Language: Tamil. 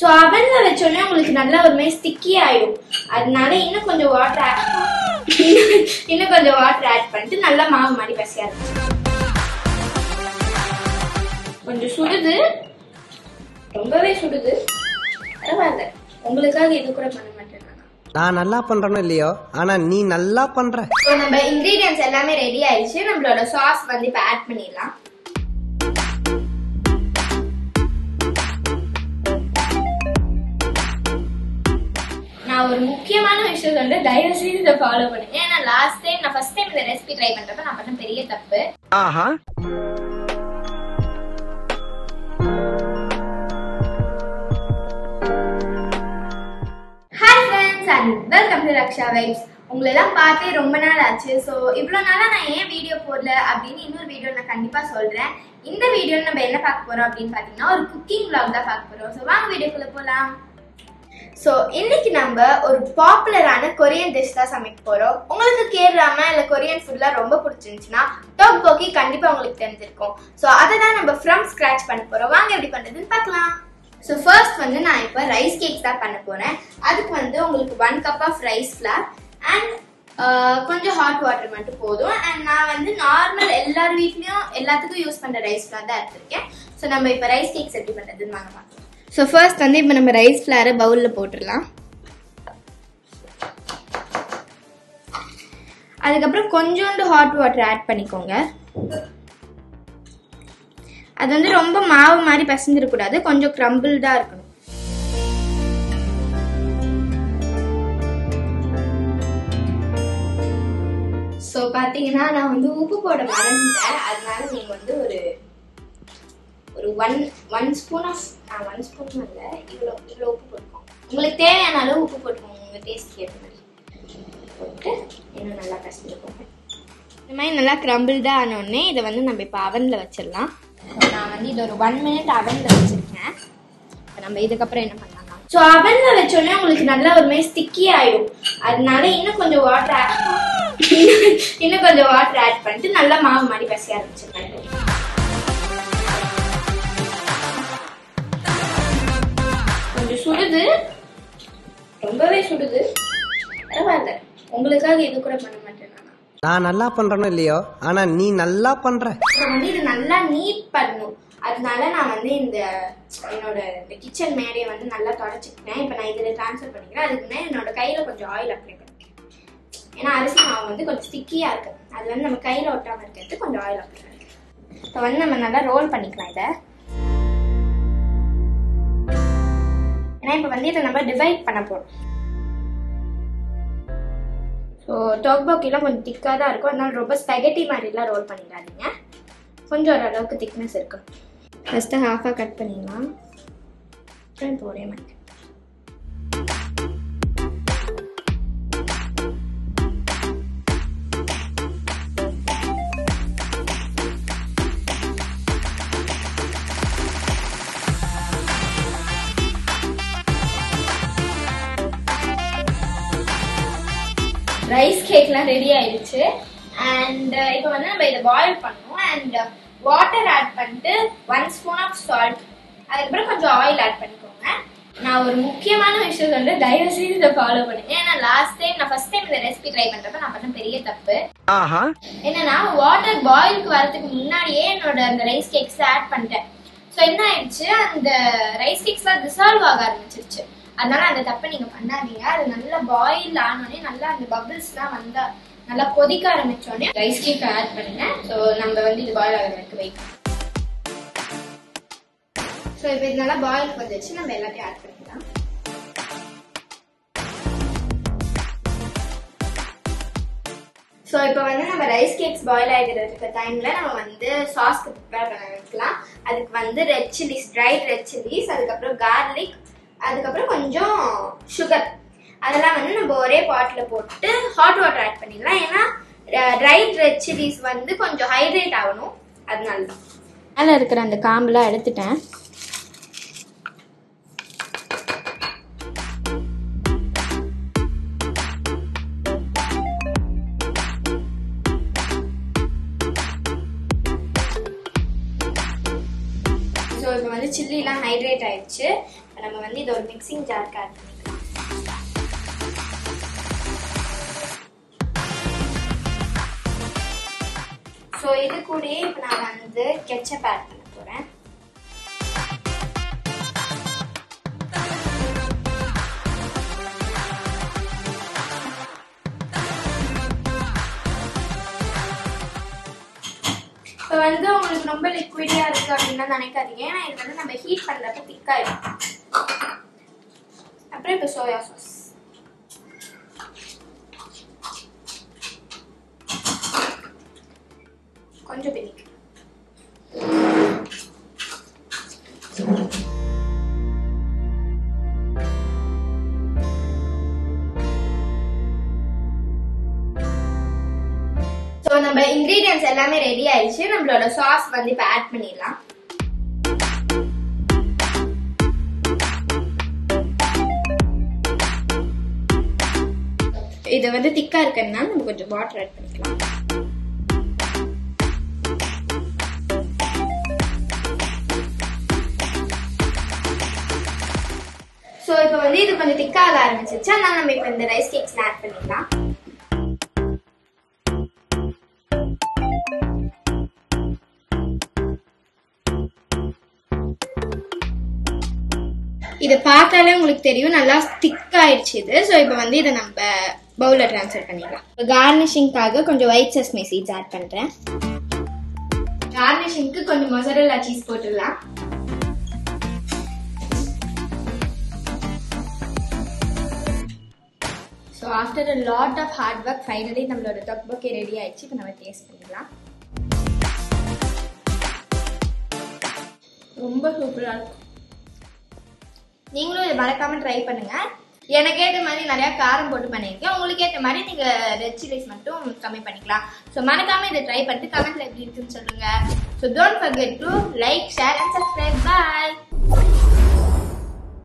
So ovenல வெச்சோனே உங்களுக்கு நல்ல ஒரு மாதிரி ஸ்டிக்கி ஆயிடும். அதனால இன்னும் கொஞ்சம் வாட்டர் ஆட் பண்ணிட்டு நல்லா மாவு மாதிரி பசியா இருக்கும். கொஞ்சம் சுடுது, ரொம்பவே சுடுது. பரவாயில்ல, உங்களுக்காக இது கூட பண்ண மாட்டேன். நான் நல்லா பண்றேனோ இல்லையோ, ஆனா நீ நல்லா பண்ற. நம்ம இன்கிரீடியன்ட்ஸ் எல்லாமே ரெடி ஆயிடுச்சு. நம்மளோட சாஸ் வந்து இப்ப ஆட் பண்ணிடலாம். நான் ஒரு முக்கியமான விஷயம் சொல்றேன், தயவு செய்து இதை ஃபாலோ பண்ணுங்க. ஏன்னா நான் ஃபர்ஸ்ட் டைம் இந்த ரெசிபி ட்ரை பண்றப்ப நான் பண்ண பெரிய தப்பு. Hi friends and welcome to Raksha vibes. உங்களெல்லாம் பார்த்தே ரொம்ப நாள் ஆச்சு. ஸோ இவ்வளோ நாளாக நான் ஏன் வீடியோ போடல அப்படின்னு இன்னொரு வீடியோ நான் கண்டிப்பாக சொல்கிறேன். இந்த வீடியோவில் நம்ம என்ன பார்க்க போகிறோம் அப்படின்னு பார்த்தீங்கன்னா ஒரு குக்கிங் vlog தான் பார்க்க போகிறோம். ஸோ வாங்க வீடியோக்குள்ளே போகலாம். ஸோ இன்னைக்கு நம்ம ஒரு பாப்புலரான கொரியன் டிஷ் தான் சமைக்க போகிறோம். உங்களுக்கு கேரளாமா இல்லை கொரியன் ஃபுட்லாம் ரொம்ப பிடிச்சிருந்துச்சுன்னா டோக்போக்கி கண்டிப்பாக உங்களுக்கு தெரிஞ்சிருக்கும். ஸோ அதை தான் நம்ம ஃப்ரம் ஸ்க்ராட்ச் பண்ண போகிறோம். வாங்க எப்படி பண்ணுறதுன்னு பார்க்கலாம். ஸோ ஃபர்ஸ்ட் வந்து நான் இப்போ ரைஸ் கேக்ஸ் தான் பண்ண போகிறேன். அதுக்கு வந்து உங்களுக்கு 1 cup of rice flour and கொஞ்சம் ஹாட் வாட்டர் மட்டும் போதும். அண்ட் நான் வந்து நார்மல் எல்லார் வீட்லேயும் எல்லாத்துக்கும் யூஸ் பண்ணுற ரைஸ் ஃப்ளார் தான் எடுத்திருக்கேன். ஸோ நம்ம இப்போ ரைஸ் கேக்ஸ் எப்படி பண்ணுறதுன்னு வாங்க பார்க்கலாம். ஸோ ஃபர்ஸ்ட் வந்து இப்போ நம்ம ரைஸ் ஃப்ளாரை பவுலில் போட்டுடலாம். அதுக்கப்புறம் கொஞ்சோண்டு ஹாட் வாட்டர் ஆட் பண்ணிக்கோங்க. அது வந்து ரொம்ப மாவு மாதிரி பசஞ்சிடக்கூடாது, கொஞ்சம் கிரம்பிள்டாக இருக்கணும். ஸோ பார்த்தீங்கன்னா நான் வந்து உப்பு போட மறந்துட்டேன். அதனால நீங்கள் வந்து ஒரு one spoon of one spoon இல்லை, இவ்வளோ உப்பு போட்டுக்கோங்க. உங்களுக்கு தேவையான அளவு உப்பு போட்டுக்கோங்க, உங்கள் டேஸ்ட்க்கு ஏற்ற மாதிரி போட்டு இன்னும் நல்லா பசஞ்சுக்கோங்க. இந்த மாதிரி நல்லா கிரம்பிள்டாக ஆனோடனே இதை வந்து நம்ம இப்போ அவனில் வச்சிடலாம். நான் வந்து இது ஒரு 1 மினிட் அவனில் வச்சுருக்கேன். இப்போ நம்ம இதுக்கப்புறம் என்ன பண்ணலாம். ஸோ அவனில் வச்சோடனே உங்களுக்கு நல்லா ஒரு மாதிரி ஸ்டிக்கி ஆயிடும். அதனால இன்னும் கொஞ்சம் வாட்டர் ஆட் பண்ணிட்டு நல்லா மாவு மாதிரி பசிய ஆரம்பிச்சிருக்கேன். கொஞ்சம் சுடுது, ரொம்பவே சுடுது. பரவாயில்ல, உங்களுக்காக இது கூட பண்ண மாட்டேன். நான் நல்லா பண்றேனோ இல்லையோ, ஆனா நீ நல்லா பண்ற. நான் வந்து இது நல்லா நீட் பண்ணணும். அதனால நான் வந்து என்னோட கிச்சன் மேடையை வந்து நல்லா தொடச்சிக்கிட்டேன். இப்போ நான் இதில் ட்ரான்ஸ்ஃபர் பண்ணிக்கிறேன். அதுக்கு முன்னாடி என்னோட கையில் கொஞ்சம் ஆயில் அப்ளை பண்ணிக்கிறேன். ஏன்னா அரிசி மாவு வந்து கொஞ்சம் ஸ்டிக்கியாக இருக்குது. அது வந்து நம்ம கையில் ஒட்டாமல் இருக்கிறது கொஞ்சம் ஆயில் அப்ளை பண்ணிக்கிறேன். இப்போ வந்து நம்ம நல்லா ரோல் பண்ணிக்கலாம் இதை. ஏன்னா இப்போ வந்து இதை நம்ம டிவைட் பண்ண போகிறோம். ஸோ டோக்போக்கிலாம் கொஞ்சம் திக்காக தான் இருக்கும். அதனால ரொம்ப ஸ்பெகட்டி மாதிரிலாம் ரோல் பண்ணிடாதீங்க. கொஞ்சம் ஓரளவுக்கு திக்னஸ் இருக்கும். ஃபஸ்ட்டு ஹாஃபாக கட் பண்ணிடலாம். அப்புறம் இப்போ ஒரே மாதிரி ரைஸ் கேக்லாம் ரெடி ஆயிடுச்சு. அண்ட் இப்போ வந்து நம்ம இதை பாயில் பண்ணணும். அண்ட் வாட்டர் ஆட் பண்ணிட்டு 1 ஸ்பூன் ஆஃப் சால்ட், அதுக்கப்புறம் கொஞ்சம் ஆயில் ஆட் பண்ணிக்கோங்க. நான் ஒரு முக்கியமான விஷயம் சொல்றேன், தயவு செய்து இதை ஃபாலோ பண்ணுங்க. ஏன்னா நான் ஃபர்ஸ்ட் டைம் இந்த ரெசிபி ட்ரை பண்றப்ப நான் பண்ண பெரிய தப்பு. என்னன்னா வாட்டர் பாயிலுக்கு வரதுக்கு முன்னாடியே என்னோட அந்த ரைஸ் கேக்ஸ் ஆட் பண்ணிட்டேன். ஸோ என்ன ஆயிடுச்சு, அந்த ரைஸ் கேக்ஸ்லாம் டிசால்வ் ஆக ஆரம்பிச்சிருச்சு. அதனால அந்த தப்பை நீங்க பண்ணாதீங்க. அது நல்லா பாயில் ஆனோடனே நல்லா அந்த பபிள்ஸ்லாம் வந்தா நல்லா கொதிக்க ஆரம்பிச்சோடனே ரைஸ் கேக் ஆட் பண்ணுங்க. ஸோ நம்ம வந்து இது பாயில் ஆகிற வரைக்கும் வைக்கணும். ஸோ இப்போ இது நல்லா பாயில் வந்துச்சு, நம்ம எல்லாத்தையும் ஆட் பண்ணிக்கலாம். ஸோ இப்போ வந்து நம்ம ரைஸ் கேக்ஸ் பாயில் ஆகிடுறதுக்கு டைம்ல நம்ம வந்து சாஸ்க்கு ப்ரிப்பேர் பண்ண வைக்கலாம். அதுக்கு வந்து red chillies, dried red chillies, அதுக்கப்புறம் கார்லிக், அதுக்கப்புறம் கொஞ்சம் சுகர், அதெல்லாம் வந்து நம்ம ஒரே பாட்டில் போட்டு ஹாட் வாட்டர் ஆட் பண்ணிடலாம். ஏன்னா ட்ரைட் ரெட் சில்லிஸ் வந்து கொஞ்சம் ஹைட்ரேட் ஆகணும். அதனால தான் மேலே இருக்கிற அந்த காம்பெலாம் எடுத்துட்டேன். ஸோ இப்போ வந்து சில்லிலாம் ஹைட்ரேட் ஆயிடுச்சு. நம்ம வந்து இது ஒரு மிக்சிங் ஜாருக்கு ஆட் பண்ணிக்கலாம். ஸோ இது கூடயே இப்போ நான் வந்து கெச்சப் ஆட் பண்ண போகிறேன். இப்போ வந்து உங்களுக்கு ரொம்ப லிக்விடியா இருக்கு அப்படின்னா நினைக்காதீங்க. ஏன்னா இது வந்து நம்ம ஹீட் பண்றப்ப திக்காயிடும். அப்புறம் இப்போ சோயா சாஸ் கொஞ்சம் பிடிக்கும். ஸோ நம்ம இன்கிரீடியன்ஸ் எல்லாமே ரெடி ஆயிடுச்சு. நம்மளோட சாஸ் வந்து இப்போ ஆட் பண்ணிடலாம். இது வந்து திக்கா இருக்கிறதுனால நம்ம கொஞ்சம் வாட்டர் ஆட் பண்ணிக்கலாம். ஸோ இப்போ வந்து இது கொஞ்சம் திக்காக ஆரம்பிச்சிருச்சு. அதனால நம்ம இப்போ இந்த ரைஸ் கேக்ஸ்ல ஆட் பண்ணிடலாம். இதை பார்த்தாலே உங்களுக்கு தெரியும் நல்லா திக் ஆயிடுச்சு இது. ஸோ இப்போ வந்து இதை நம்ம பவுலில் ட்ரான்ஸ்ஃபர் பண்ணிடலாம். இப்போ கார்னிஷிங்காக கொஞ்சம் ஒயிட் செசமி சீட்ஸ் ஆட் பண்ணுறேன். கார்னிஷிங்க்கு கொஞ்சம் மொசரெல்லா சீஸ் போட்டுடலாம். So after a lot of hard work finally நம்மளோட தக்பக்கே ரெடி ஆயிடுச்சு. இப்போ நம்ம டேஸ்ட் பண்ணிடலாம். ரொம்ப சூப்பராக இருக்கும். நீங்களும் இதை மறக்காம ட்ரை பண்ணுங்க. எனக்கு ஏற்ற மாதிரி நிறைய காரம் போட்டு பண்ணிருக்கேன். உங்களுக்கு ஏற்ற மாதிரி நீங்க ரெட் சில்லிஸ் மட்டும் கம்மி பண்ணிக்கலாம். ஸோ மறக்காம இதை ட்ரை பண்ணிட்டு கமெண்ட்ல எப்படி இருக்குன்னு சொல்லுங்க. So don't forget to like, share and subscribe. Bye.